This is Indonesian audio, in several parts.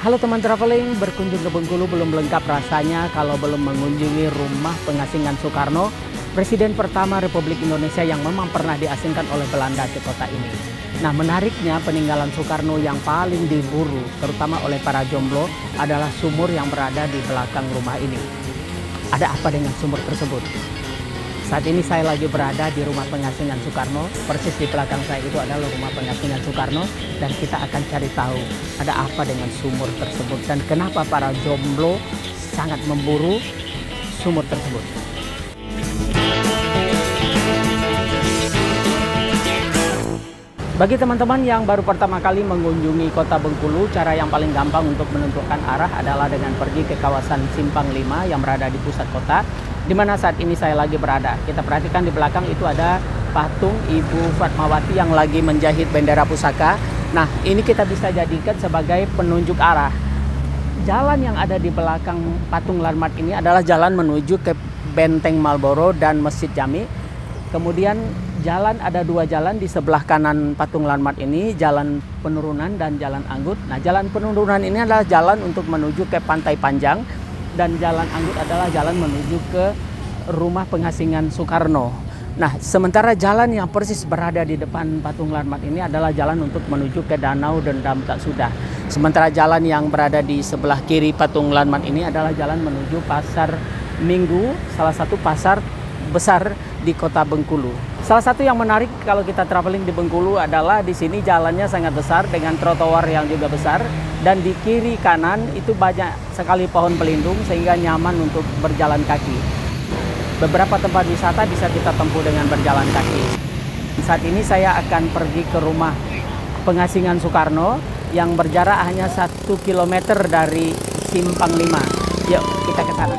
Halo teman traveling, berkunjung ke Bengkulu belum lengkap rasanya kalau belum mengunjungi rumah pengasingan Soekarno, Presiden pertama Republik Indonesia yang memang pernah diasingkan oleh Belanda ke kota ini. Nah, menariknya peninggalan Soekarno yang paling diburu, terutama oleh para jomblo, adalah sumur yang berada di belakang rumah ini. Ada apa dengan sumur tersebut? Saat ini saya lagi berada di rumah pengasingan Soekarno. Persis di belakang saya itu adalah rumah pengasingan Soekarno. Dan kita akan cari tahu ada apa dengan sumur tersebut. Dan kenapa para jomblo sangat memburu sumur tersebut. Bagi teman-teman yang baru pertama kali mengunjungi kota Bengkulu, cara yang paling gampang untuk menentukan arah adalah dengan pergi ke kawasan Simpang 5 yang berada di pusat kota, di mana saat ini saya lagi berada. Kita perhatikan di belakang itu ada patung Ibu Fatmawati yang lagi menjahit bendera pusaka. Nah, ini kita bisa jadikan sebagai penunjuk arah. Jalan yang ada di belakang patung landmark ini adalah jalan menuju ke Benteng Marlboro dan Masjid Jami. Kemudian ada dua jalan di sebelah kanan patung landmark ini, jalan penurunan dan jalan anggut. Nah, jalan penurunan ini adalah jalan untuk menuju ke Pantai Panjang dan jalan anggut adalah jalan menuju ke rumah pengasingan Soekarno. Nah, sementara jalan yang persis berada di depan patung landmark ini adalah jalan untuk menuju ke Danau Dendam Tak Sudah. Sementara jalan yang berada di sebelah kiri patung landmark ini adalah jalan menuju Pasar Minggu, salah satu pasar besar di kota Bengkulu. Salah satu yang menarik kalau kita traveling di Bengkulu adalah di sini jalannya sangat besar dengan trotoar yang juga besar, dan di kiri kanan itu banyak sekali pohon pelindung sehingga nyaman untuk berjalan kaki. Beberapa tempat wisata bisa kita tempuh dengan berjalan kaki. Saat ini saya akan pergi ke rumah pengasingan Soekarno yang berjarak hanya 1 km dari Simpang 5. Yuk kita ke sana.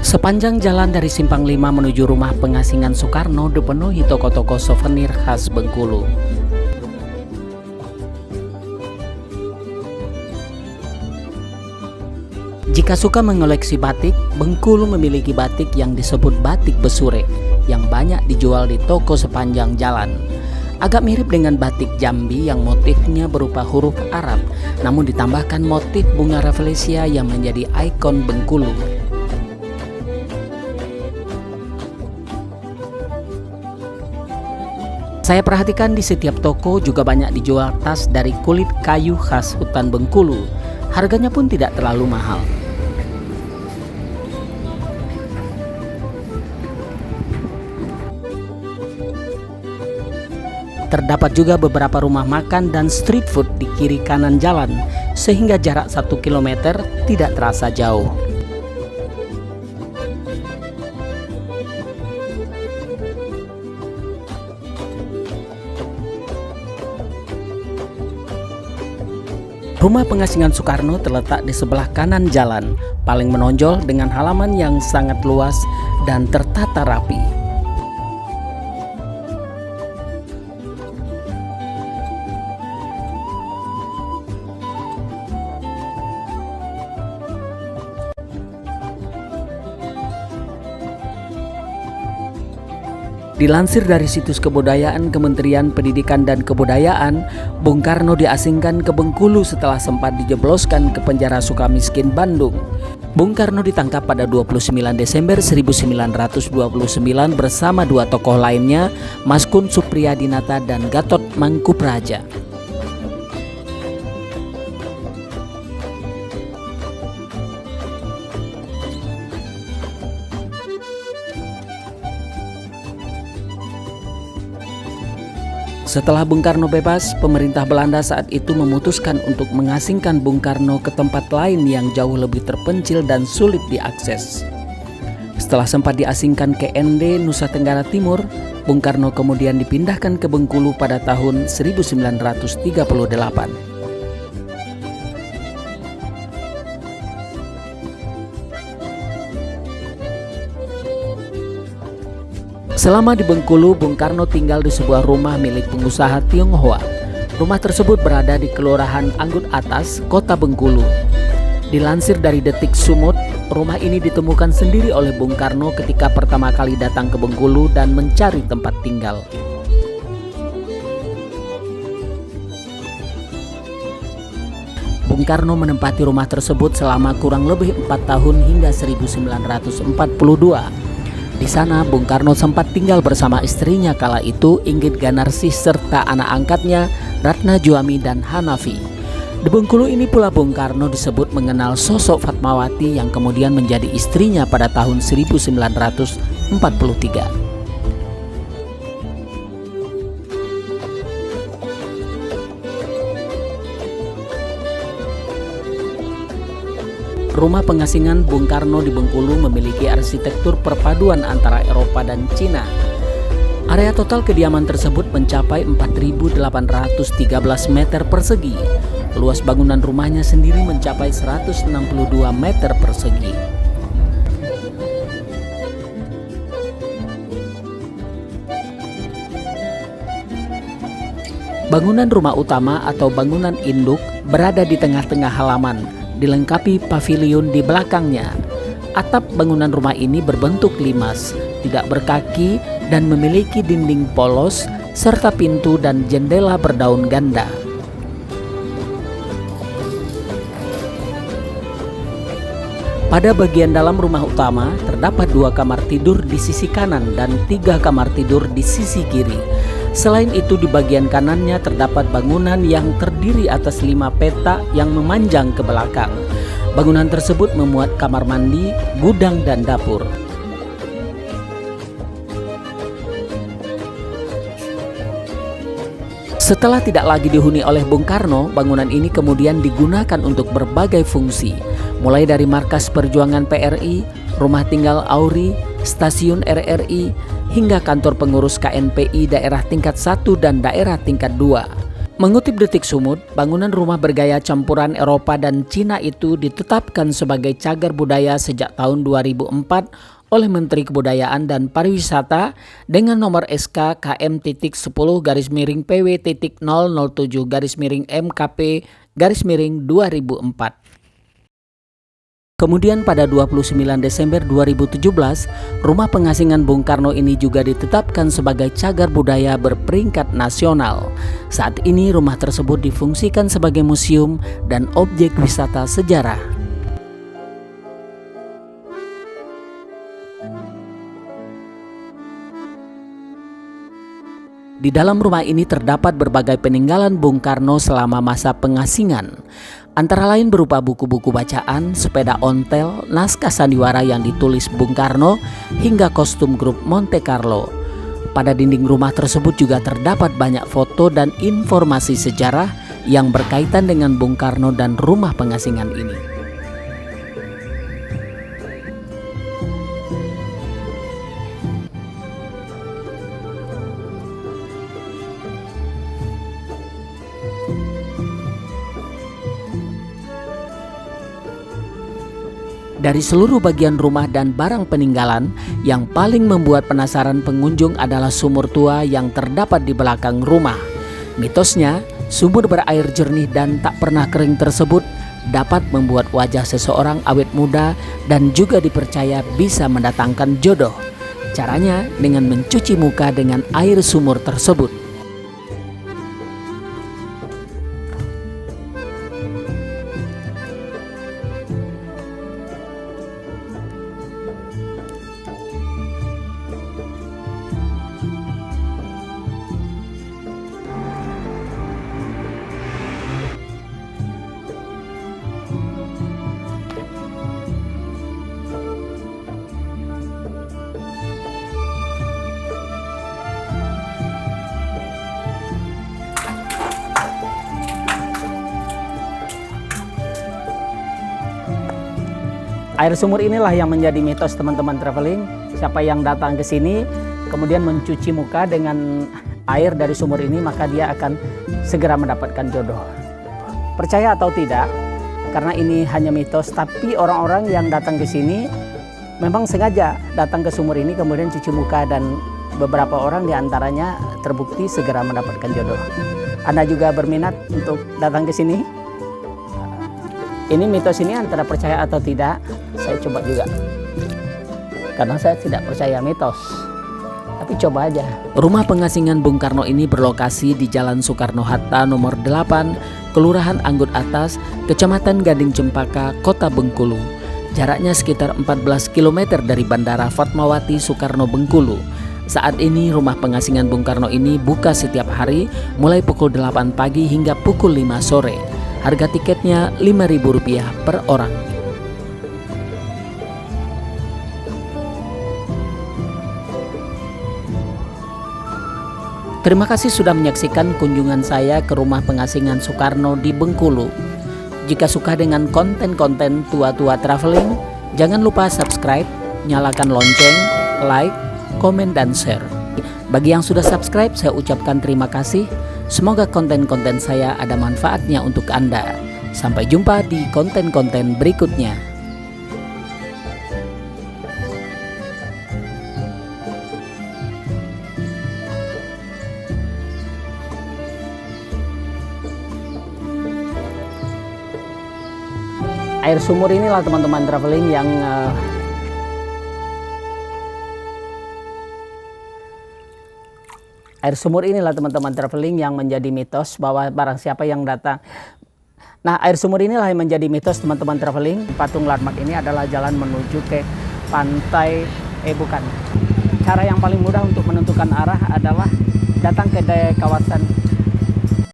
Sepanjang jalan dari Simpang 5 menuju rumah pengasingan Soekarno dipenuhi toko-toko souvenir khas Bengkulu. Jika suka mengoleksi batik, Bengkulu memiliki batik yang disebut batik Besure yang banyak dijual di toko sepanjang jalan. Agak mirip dengan batik Jambi yang motifnya berupa huruf Arab, namun ditambahkan motif bunga rafflesia yang menjadi ikon Bengkulu. Saya perhatikan di setiap toko juga banyak dijual tas dari kulit kayu khas hutan Bengkulu. Harganya pun tidak terlalu mahal. Terdapat juga beberapa rumah makan dan street food di kiri kanan jalan, sehingga jarak 1 km tidak terasa jauh. Rumah pengasingan Soekarno terletak di sebelah kanan jalan, paling menonjol dengan halaman yang sangat luas dan tertata rapi. Dilansir dari situs kebudayaan Kementerian Pendidikan dan Kebudayaan, Bung Karno diasingkan ke Bengkulu setelah sempat dijebloskan ke penjara Sukamiskin Bandung. Bung Karno ditangkap pada 29 Desember 1929 bersama dua tokoh lainnya, Maskun Supriyadinata dan Gatot Mangkupraja. Setelah Bung Karno bebas, pemerintah Belanda saat itu memutuskan untuk mengasingkan Bung Karno ke tempat lain yang jauh lebih terpencil dan sulit diakses. Setelah sempat diasingkan ke Ende, Nusa Tenggara Timur, Bung Karno kemudian dipindahkan ke Bengkulu pada tahun 1938. Selama di Bengkulu, Bung Karno tinggal di sebuah rumah milik pengusaha Tionghoa. Rumah tersebut berada di Kelurahan Anggut Atas, Kota Bengkulu. Dilansir dari Detik Sumut, rumah ini ditemukan sendiri oleh Bung Karno ketika pertama kali datang ke Bengkulu dan mencari tempat tinggal. Bung Karno menempati rumah tersebut selama kurang lebih 4 tahun hingga 1942. Di sana Bung Karno sempat tinggal bersama istrinya kala itu, Inggit Ganarsi, serta anak angkatnya Ratna Juami dan Hanafi. Di Bengkulu ini pula Bung Karno disebut mengenal sosok Fatmawati yang kemudian menjadi istrinya pada tahun 1943. Rumah pengasingan Bung Karno di Bengkulu memiliki arsitektur perpaduan antara Eropa dan Cina. Area total kediaman tersebut mencapai 4.813 meter persegi. Luas bangunan rumahnya sendiri mencapai 162 meter persegi. Bangunan rumah utama atau bangunan induk berada di tengah-tengah halaman, dilengkapi pavilion di belakangnya. Atap bangunan rumah ini berbentuk limas, tidak berkaki dan memiliki dinding polos serta pintu dan jendela berdaun ganda. Pada bagian dalam rumah utama terdapat 2 kamar tidur di sisi kanan dan 3 kamar tidur di sisi kiri. Selain itu di bagian kanannya terdapat bangunan yang terdiri atas 5 petak yang memanjang ke belakang. Bangunan tersebut memuat kamar mandi, gudang dan dapur. Setelah tidak lagi dihuni oleh Bung Karno, bangunan ini kemudian digunakan untuk berbagai fungsi, mulai dari markas perjuangan PRI, rumah tinggal AURI, stasiun RRI, hingga kantor pengurus KNPI daerah tingkat 1 dan daerah tingkat 2. Mengutip Detik Sumut, bangunan rumah bergaya campuran Eropa dan Cina itu ditetapkan sebagai cagar budaya sejak tahun 2004 oleh Menteri Kebudayaan dan Pariwisata dengan nomor SK KM.007-MKP-2004. Kemudian pada 29 Desember 2017, rumah pengasingan Bung Karno ini juga ditetapkan sebagai cagar budaya berperingkat nasional. Saat ini rumah tersebut difungsikan sebagai museum dan objek wisata sejarah. Di dalam rumah ini terdapat berbagai peninggalan Bung Karno selama masa pengasingan, antara lain berupa buku-buku bacaan, sepeda ontel, naskah sandiwara yang ditulis Bung Karno, hingga kostum grup Monte Carlo. Pada dinding rumah tersebut juga terdapat banyak foto dan informasi sejarah yang berkaitan dengan Bung Karno dan rumah pengasingan ini. Dari seluruh bagian rumah dan barang peninggalan, yang paling membuat penasaran pengunjung adalah sumur tua yang terdapat di belakang rumah. Mitosnya, sumur berair jernih dan tak pernah kering tersebut dapat membuat wajah seseorang awet muda dan juga dipercaya bisa mendatangkan jodoh. Caranya dengan mencuci muka dengan air sumur tersebut. Air sumur inilah yang menjadi mitos teman-teman traveling. Siapa yang datang ke sini kemudian mencuci muka dengan air dari sumur ini, maka dia akan segera mendapatkan jodoh. Percaya atau tidak, karena ini hanya mitos, tapi orang-orang yang datang ke sini memang sengaja datang ke sumur ini kemudian cuci muka, dan beberapa orang diantaranya terbukti segera mendapatkan jodoh. Anda juga berminat untuk datang ke sini? Ini mitos ini antara percaya atau tidak, saya coba juga. Karena saya tidak percaya mitos, tapi coba aja. Rumah pengasingan Bung Karno ini berlokasi di Jalan Soekarno-Hatta nomor 8, Kelurahan Anggut Atas, Kecamatan Gading Cempaka, Kota Bengkulu. Jaraknya sekitar 14 km dari Bandara Fatmawati Soekarno Bengkulu. Saat ini rumah pengasingan Bung Karno ini buka setiap hari mulai pukul 8 pagi hingga pukul 5 sore. Harga tiketnya Rp5.000 per orang. Terima kasih sudah menyaksikan kunjungan saya ke rumah pengasingan Soekarno di Bengkulu. Jika suka dengan konten-konten tua-tua traveling, jangan lupa subscribe, nyalakan lonceng, like, komen, dan share. Bagi yang sudah subscribe, saya ucapkan terima kasih. Semoga konten-konten saya ada manfaatnya untuk Anda. Sampai jumpa di konten-konten berikutnya. Air sumur inilah teman-teman traveling yang Air sumur inilah teman-teman traveling yang menjadi mitos bahwa barang siapa yang datang. Nah, air sumur inilah yang menjadi mitos teman-teman traveling. Patung Landmark ini adalah jalan menuju ke pantai, bukan. Cara yang paling mudah untuk menentukan arah adalah datang ke kawasan